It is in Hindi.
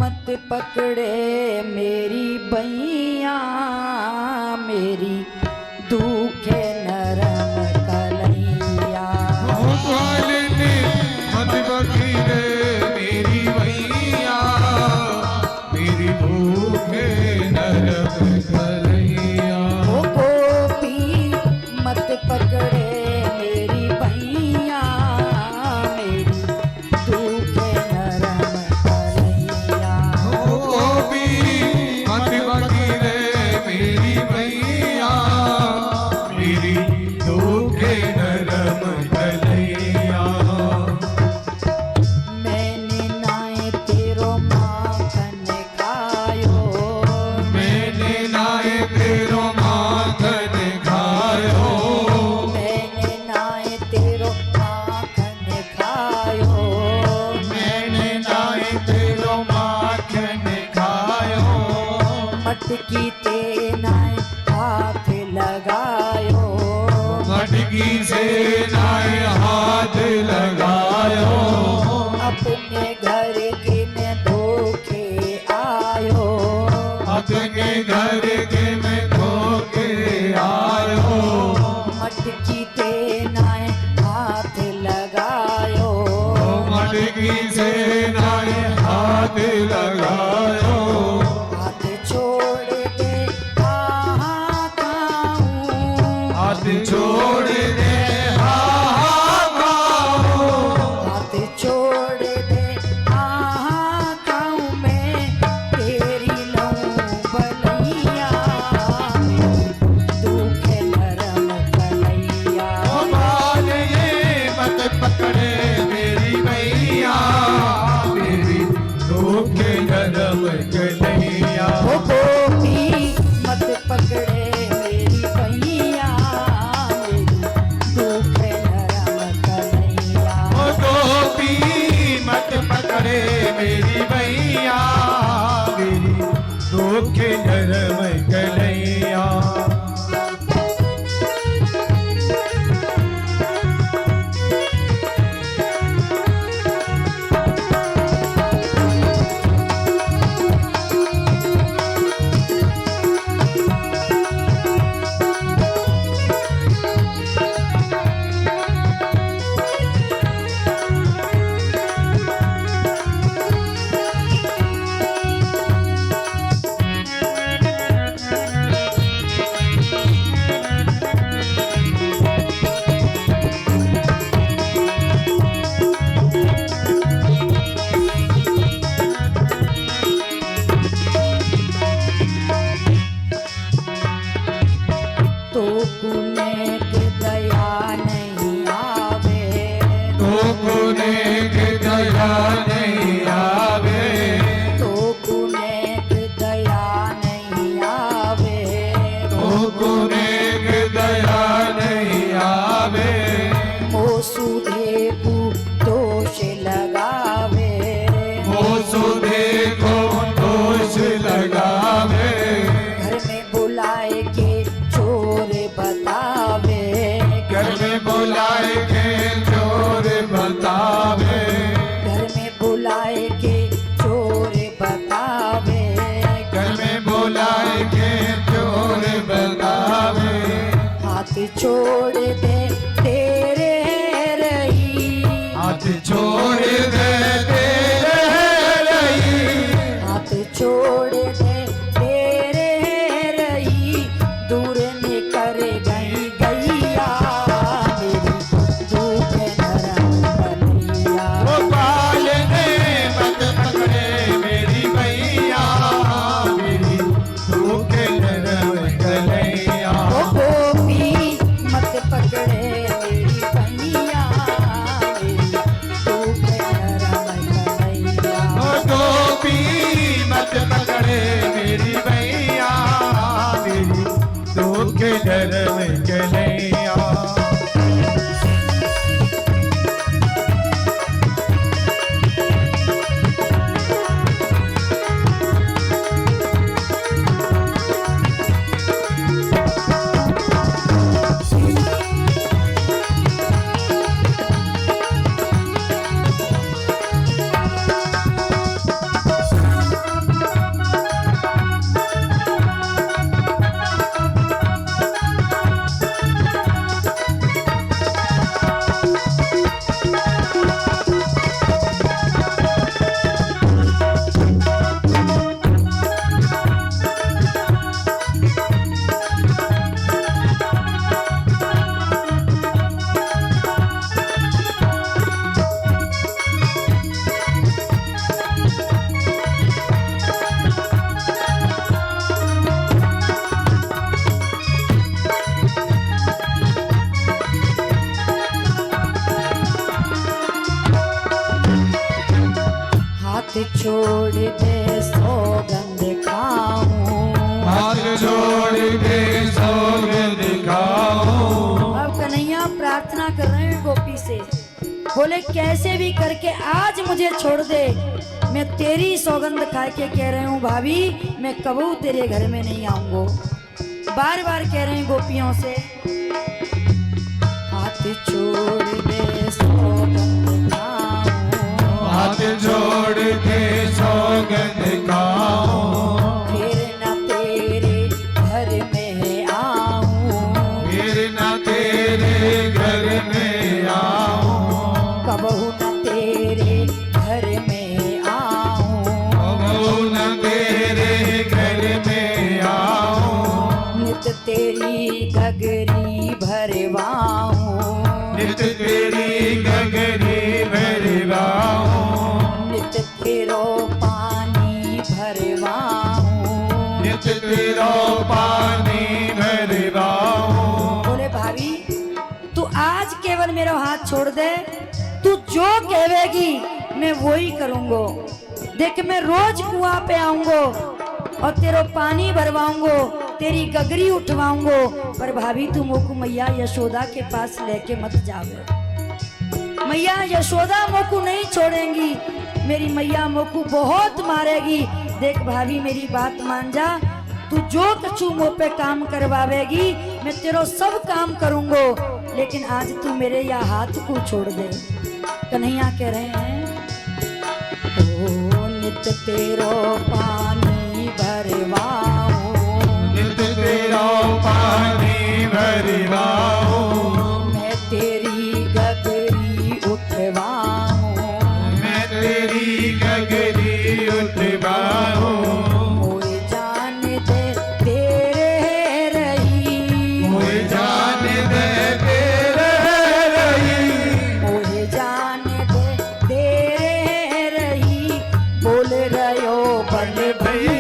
मत पकड़े मेरी बैया, मेरी दुखे नरम कलैया। गोपालनी मत पकड़े मेरी बैया, मेरी दुखे नरम कलैया। ओ गोपी मत पकड़े मेरी बैया, मेरी दुखे नरम कलैया। ओ गोपी मत पकड़े मेरी बैया, मेरी दुखे नरम कलैया। मैंने नाए तेरो माखन खायो, मैंने नाए तेरो माखन खायो, मैंने नाए तेरो माखन खायो। मैंने नाए तेरो माखन खायो। मटकी ते नाए हाथ लगायो, मटकी से नाए हाथ लगायो। अपने घर के में धोखे आयो, अपने घर के में धोके आयो। मटकी ते नाए हाथ लगायो। मटकी से नाए हाथ लगायो। हाथ छोड़ दे कहाँ खाऊं, हाथ छोड़ दे हाँ खाओ। हाथ छोड़ दे कहाँ खाऊं मैं तेरी लऊं बलैया, दुखे नरम कलैया। गोपाल ये मत पकड़े मेरी मैया, मेरी दुखे नरम कलैया। ओ गोपी मत पकड़े मेरी बैया, मेरी दुखे नरम कलैया। ओ गोपी मत पकड़े मेरी मैया, मेरी दुखे नरम कलैया। तो पुण्य के दया नहीं आवे, तो पुण्य की दया नहीं आवे, तो पुण्य के दया नहीं आवे। तो पुण्य की दया नहीं आवे। ओ सुधे को दोष लगावे, वो सुधे को दोष लगावे। घर में बुलाए के चोर बतावे, घर में बुलाए के चोर बतावे। घर में बुलाए के चोर बतावे। घर में बुलाए के चोर बतावे। हाथ छोड़ दे तेरे रही, हाथ छोड़ दे तेरे रही, हाथ छोड़ दे तेरे रही। दूर निकर गई गैया, मेरी दुखे नरम कलैया। गोपाल ने मत पकड़े मेरी मैया, मेरी दुखे नरम कलैया। ओ गोपी मत पकड़े मेरी बैया, मेरी दुखे नरम कलैया। ओ गोपी मत पकड़े छोड़ दे सौगंध खाऊं। हाथ छोड़ के सौगंध खाऊं। अब कन्हैया प्रार्थना कर रहे हैं गोपी से, बोले कैसे भी करके आज मुझे छोड़ दे, मैं तेरी सौगंध खा के कह रही हूँ भाभी मैं कबू तेरे घर में नहीं आऊंगो। बार बार कह रहे हैं गोपियों से, हाथ छोड़ दे सौगंध खाऊं। हाथ छोड़ के सौगंध खाऊं। फिर न तेरे घर में आऊं। फिर न तेरे घर में आऊं। कबहू न तेरे घर में आऊं। कबहू न तेरे घर में आऊं। नित तेरी गगरी भरवाऊं। नित तेरी गगरी भरवाऊं। नित तेरो पानी भरवाऊं। नित तेरो पानी भरवाऊं। बोले भाभी तू आज केवल मेरा हाथ छोड़ दे, तू जो कहेगी मैं वो ही करूंगो। देख मैं रोज कुआं पे आऊंगो और तेरो पानी भरवाऊंगो, तेरी गगरी उठवाऊंगो, पर भाभी तू मोकू मैया यशोदा के पास लेके मत जावे। मैया यशोदा मोकू नहीं छोड़ेंगी, मेरी मैया मोकू बहुत मारेगी। देख भाभी मेरी बात मान जा, तू जो कछु मुँह पे काम करवावेगी मैं तेरो सब काम करूंगो, लेकिन आज तू मेरे या हाथ को छोड़ दे। कन्हैया कह रहे हैं, ओ नित तेरो पानी भरवाऊं। नित तेरो पानी भरवाऊं। मैं तेरी गगरी उठवाऊं। मैं तेरी गगरी उठवाऊं। मोए जान दे तेरे रही। मोए जान दे तेरे रही। मोए जान दे तेरे रही। बोल रहो बल भैया